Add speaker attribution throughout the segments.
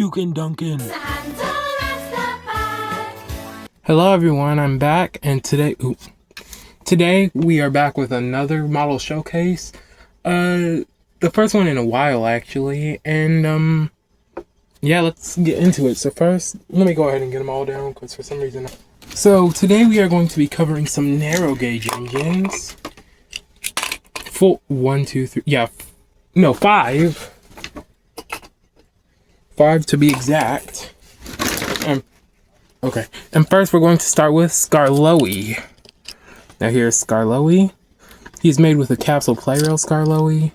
Speaker 1: Dunkin. Hello everyone, I'm back, and today we are back with another model showcase. The first one in a while actually, and yeah, let's get into it. So first, let me go ahead and get them all down because for some reason. So today we are going to be covering some narrow gauge engines. Five to be exact. Okay, and first we're going to start with Skarloey. Now here's Skarloey. He's made with a capsule play rail Skarloey.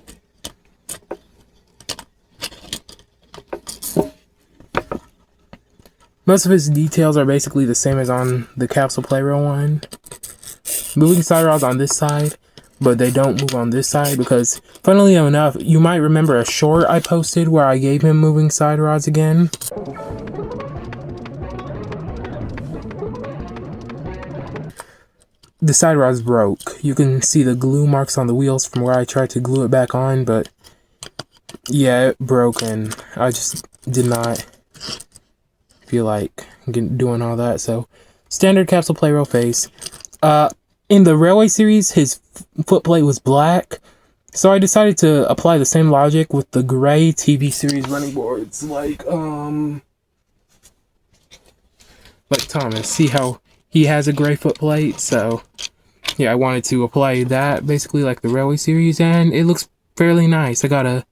Speaker 1: Most of his details are basically the same as on the capsule play rail one. Moving side rods on this side, but they don't move on this side because, funnily enough, you might remember a short I posted where I gave him moving side rods again. The side rods broke. You can see the glue marks on the wheels from where I tried to glue it back on, but yeah, it broke and I just did not feel like doing all that. So, standard capsule play rail face. In the Railway series, his footplate was black, so I decided to apply the same logic with the gray TV series running boards, like Thomas. See how he has a gray footplate? So, yeah, I wanted to apply that basically like the Railway series, and it looks fairly nice. I gotta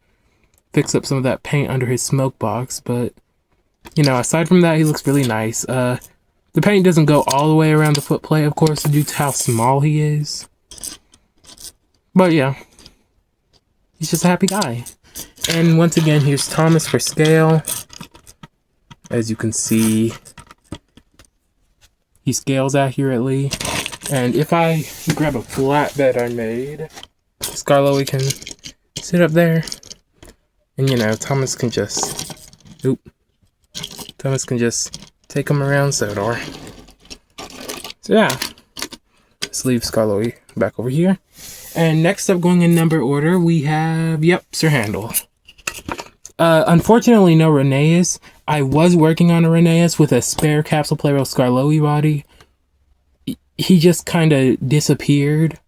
Speaker 1: fix up some of that paint under his smoke box, but you know, aside from that, he looks really nice. The paint doesn't go all the way around the footplate, of course, due to how small he is. But yeah, he's just a happy guy. And once again, here's Thomas for scale. As you can see, he scales accurately. And if I grab a flatbed I made, Skarloey can sit up there. And you know, Thomas can just take him around so door. So yeah, let's leave Skarloey back over here. And next up, going in number order, we have, Sir Handel. Unfortunately, no Rheneas. I was working on a Rheneas with a spare capsule play rail Skarloey body. He just kind of disappeared.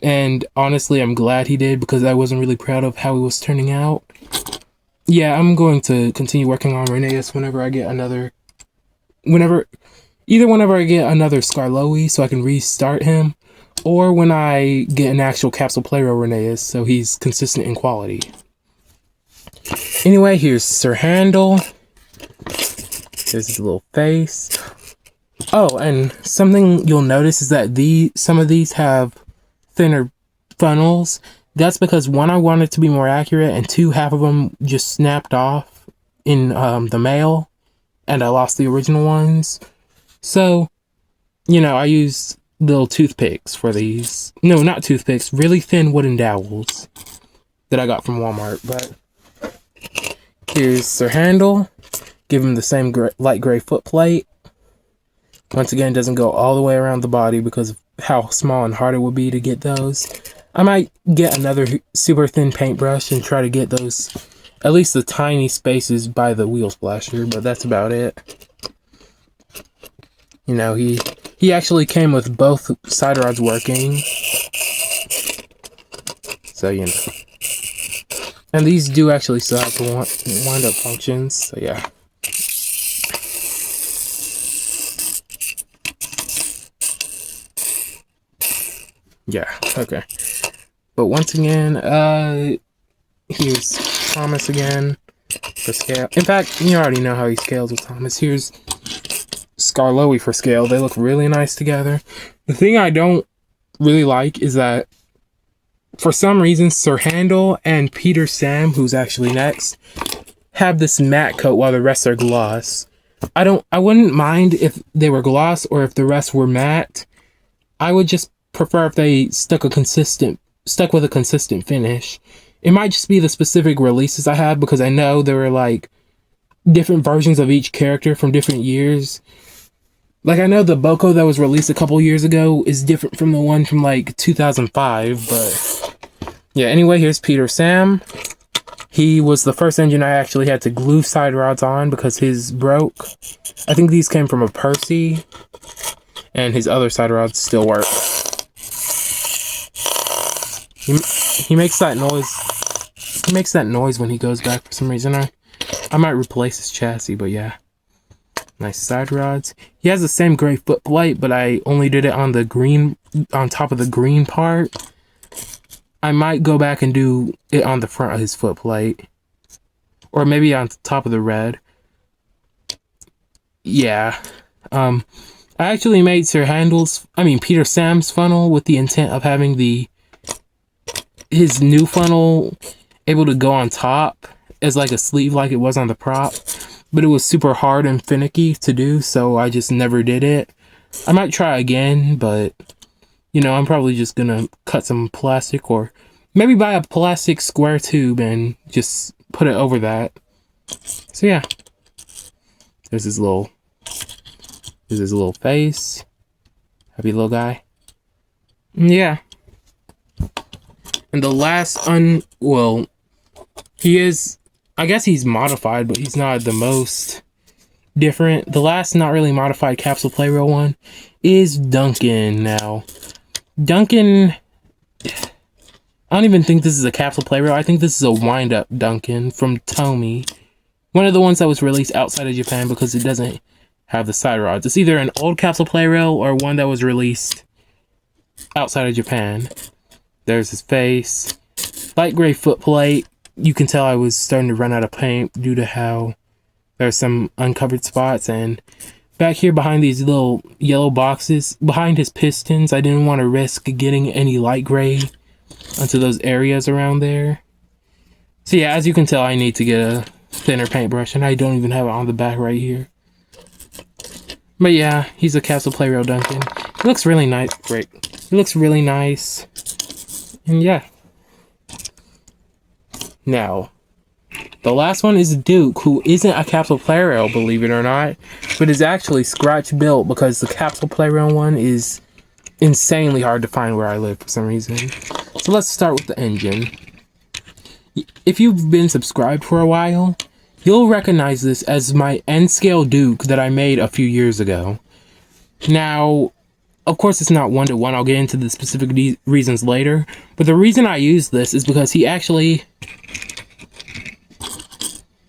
Speaker 1: And honestly, I'm glad he did because I wasn't really proud of how he was turning out. Yeah, I'm going to continue working on Rheneas whenever I get another Skarloey so I can restart him, or when I get an actual capsule play rail Rheneas so he's consistent in quality. Anyway, here's Sir Handel. Here's his little face. Oh, and something you'll notice is that some of these have thinner funnels. That's because one, I want it to be more accurate, and two, half of them just snapped off in the mail, and I lost the original ones. So, you know, I used little toothpicks for these. No, not toothpicks, really thin wooden dowels that I got from Walmart. But here's Sir Handel. Give him the same light gray footplate. Once again, it doesn't go all the way around the body because of how small and hard it would be to get those. I might get another super thin paintbrush and try to get those, at least the tiny spaces by the wheel splasher, but that's about it. You know, he actually came with both side rods working. So, you know. And these do actually still have to wind up functions, so yeah. Yeah, okay. But once again, here's Thomas again for scale. In fact, you already know how he scales with Thomas. Here's Skarloey for scale. They look really nice together. The thing I don't really like is that for some reason, Sir Handel and Petah the Sam, who's actually next, have this matte coat while the rest are gloss. I wouldn't mind if they were gloss or if the rest were matte. I would just prefer if they stuck with a consistent finish. It might just be the specific releases I have because I know there were like different versions of each character from different years. Like I know the Boko that was released a couple years ago is different from the one from like 2005, but yeah, anyway, here's Petah the Sam. He was the first engine I actually had to glue side rods on because his broke. I think these came from a Percy, and his other side rods still work. He makes that noise. He makes that noise when he goes back for some reason. I might replace his chassis, but yeah. Nice side rods. He has the same gray foot plate, but I only did it on the green, on top of the green part. I might go back and do it on the front of his foot plate. Or maybe on top of the red. Yeah. I actually made Petah Sam's funnel with the intent of having his new funnel able to go on top as like a sleeve like it was on the prop. But it was super hard and finicky to do, so I just never did it. I might try again, but, you know, I'm probably just gonna cut some plastic or maybe buy a plastic square tube and just put it over that. So yeah. There's his little face. Happy little guy. Yeah. And the last I guess he's modified, but he's not the most different. The last not really modified capsule play rail one is Dunkin. Now, Dunkin, I don't even think this is a capsule play rail. I think this is a wind-up Dunkin from Tomy. One of the ones that was released outside of Japan because it doesn't have the side rods. It's either an old capsule play rail or one that was released outside of Japan. There's his face. Light gray foot plate. You can tell I was starting to run out of paint due to how there's some uncovered spots. And back here behind these little yellow boxes, behind his pistons, I didn't want to risk getting any light gray onto those areas around there. So yeah, as you can tell, I need to get a thinner paintbrush, and I don't even have it on the back right here. But yeah, he's a capsule play rail Dunkin. He looks really nice. Great. He looks really nice. And yeah. Now, the last one is Duke, who isn't a capsule play rail, believe it or not, but is actually scratch built because the capsule play rail one is insanely hard to find where I live for some reason. So let's start with the engine. If you've been subscribed for a while, you'll recognize this as my N-scale Duke that I made a few years ago. Now, of course it's not one-to-one, I'll get into the specific reasons later, but the reason I use this is because he actually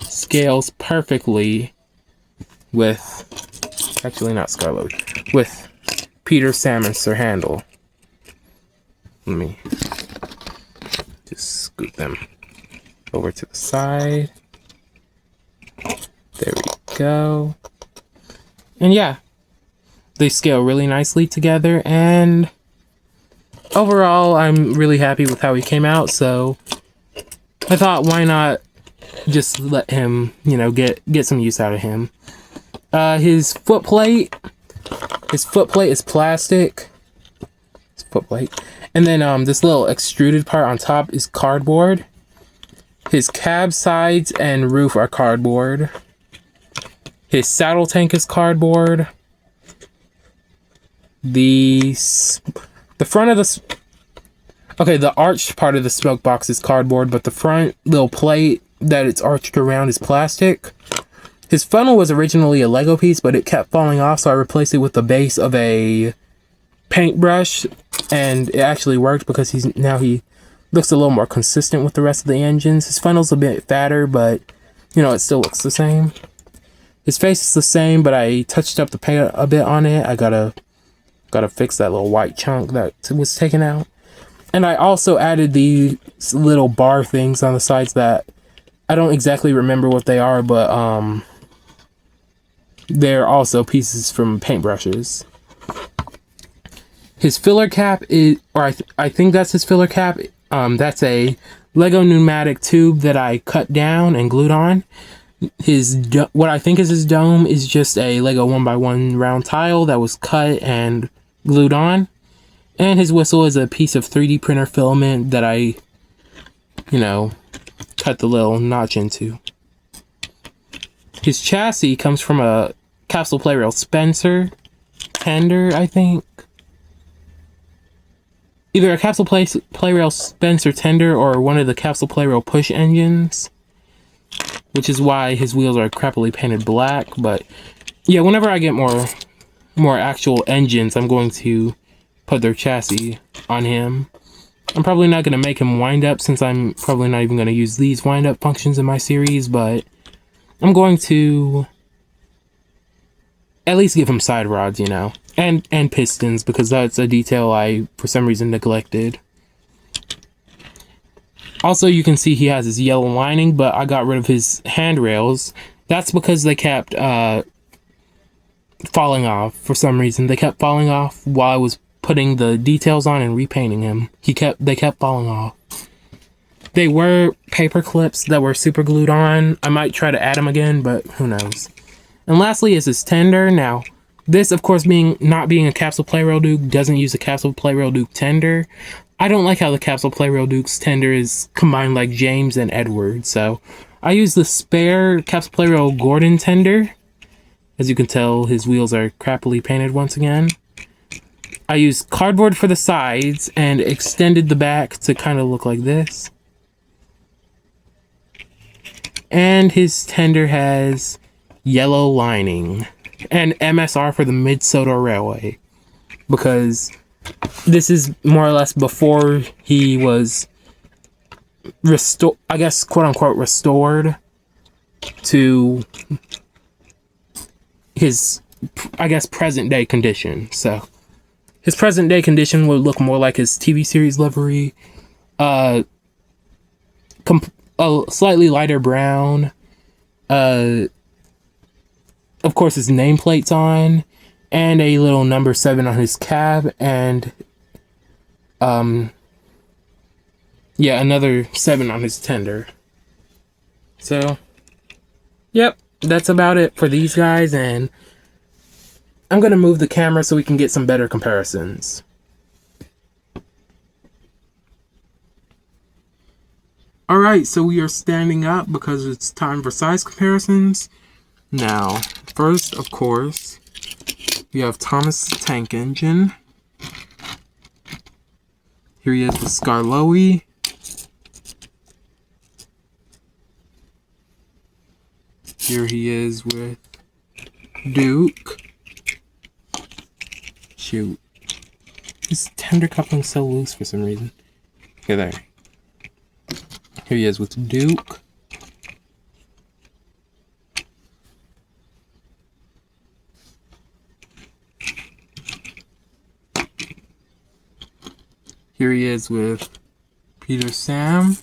Speaker 1: scales perfectly with, actually not Skarloey, with Petah, Sam, and Sir Handel. Let me just scoot them over to the side. There we go. And yeah, they scale really nicely together, and overall I'm really happy with how he came out, so I thought why not just let him, you know, get some use out of him. His foot plate is plastic. His foot plate. And then this little extruded part on top is cardboard. His cab sides and roof are cardboard. His saddle tank is cardboard. The front of the arched part of the smoke box is cardboard, but the front little plate that it's arched around is plastic. His funnel was originally a Lego piece, but it kept falling off, so I replaced it with the base of a paintbrush, and it actually worked because he looks a little more consistent with the rest of the engines. His funnel's a bit fatter, but you know, it still looks the same. His face is the same, but I touched up the paint a bit on it. I gotta fix that little white chunk that was taken out. And I also added these little bar things on the sides that I don't exactly remember what they are, but they're also pieces from paintbrushes. His filler cap is, or I think that's his filler cap. That's a Lego pneumatic tube that I cut down and glued on. What I think is his dome is just a Lego 1x1 round tile that was cut and glued on. And his whistle is a piece of 3D printer filament that I, you know, cut the little notch into. His chassis comes from a capsule play rail Spencer tender, I think. Either a capsule play rail Spencer tender or one of the capsule play rail push engines. which is why his wheels are crappily painted black. But yeah, whenever I get more actual engines, I'm going to put their chassis on him. I'm probably not going to make him wind up, since I'm probably not even going to use these wind up functions in my series, but I'm going to at least give him side rods, you know, and pistons, because that's a detail I for some reason neglected. Also, you can see he has his yellow lining, but I got rid of his handrails. That's because they kept falling off for some reason. They kept falling off while I was putting the details on and repainting him. They kept falling off. They were paper clips that were super glued on. I might try to add them again, but who knows. And lastly is his tender. Now, this, of course, not being a capsule play rail Duke, doesn't use a capsule play rail Duke tender. I don't like how the capsule play rail Duke's tender is combined like James and Edward, so I use the spare capsule play rail Gordon tender. As you can tell, his wheels are crappily painted once again. I used cardboard for the sides and extended the back to kind of look like this. And his tender has yellow lining and MSR for the Mid-Soda Railway, because this is more or less before he was restored, I guess, quote unquote, restored to his, I guess, present day condition. So his present day condition would look more like his TV series livery, a slightly lighter brown, of course his nameplate's on, and a little number 7 on his cab, and yeah, another 7 on his tender. So yep, that's about it for these guys, and I'm gonna move the camera so we can get some better comparisons. Alright, so we are standing up because it's time for size comparisons. Now, first, of course, we have Thomas the Tank Engine. Here he is with Skarloey. Here he is with Duke. Shoot. His tender coupling's so loose for some reason. Okay, there. Here he is with Duke. Here he is with Petah the Sam.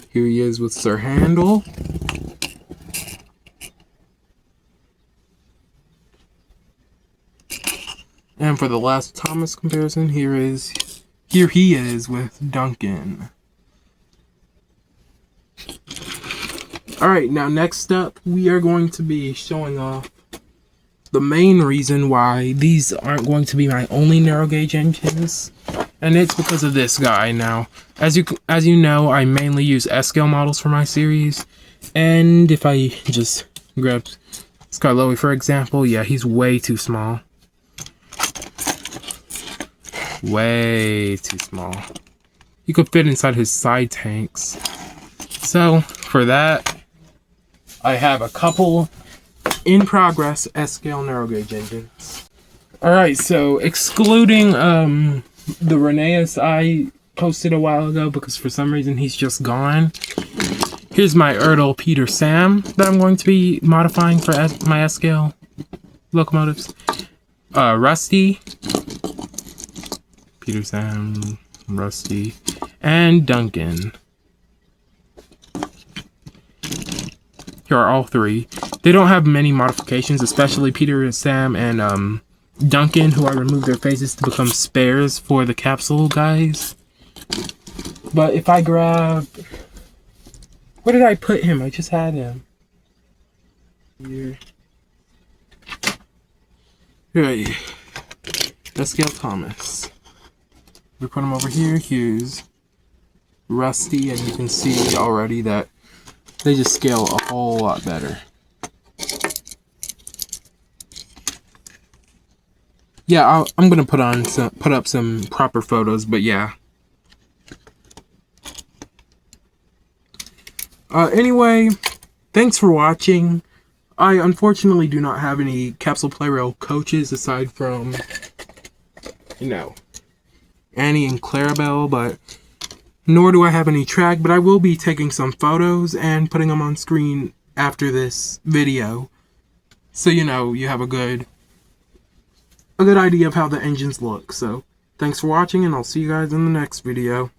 Speaker 1: Here he is with Sir Handel. And for the last Thomas comparison, here he is with Dunkin. Alright, now next up, we are going to be showing off the main reason why these aren't going to be my only narrow gauge engines, and it's because of this guy. Now, as you know, I mainly use S-scale models for my series, and if I just grab Skarloey for example, yeah, he's way too small. Way too small. You could fit inside his side tanks. So, for that, I have a couple in progress S-scale narrow gauge engines. Alright, so excluding the Rheneas I posted a while ago, because for some reason he's just gone. Here's my Petah the Sam that I'm going to be modifying for my S-scale locomotives. Rusty, Petah the Sam, Rusty, and Dunkin. Here are all three. They don't have many modifications, especially Petah the Sam and Dunkin, who I removed their faces to become spares for the capsule guys. But if I grab... Where did I put him? I just had him. Here. Right. S-scale Thomas. We put him over here. Here's Rusty, and you can see already that they just scale a whole lot better. Yeah, I'm gonna put up some proper photos, but yeah, Anyway, thanks for watching. I unfortunately do not have any Capsule Play Rail coaches aside from, Annie and Clarabelle, but nor do I have any track, but I will be taking some photos and putting them on screen after this video. So, you have a good idea of how the engines look. So, thanks for watching, and I'll see you guys in the next video.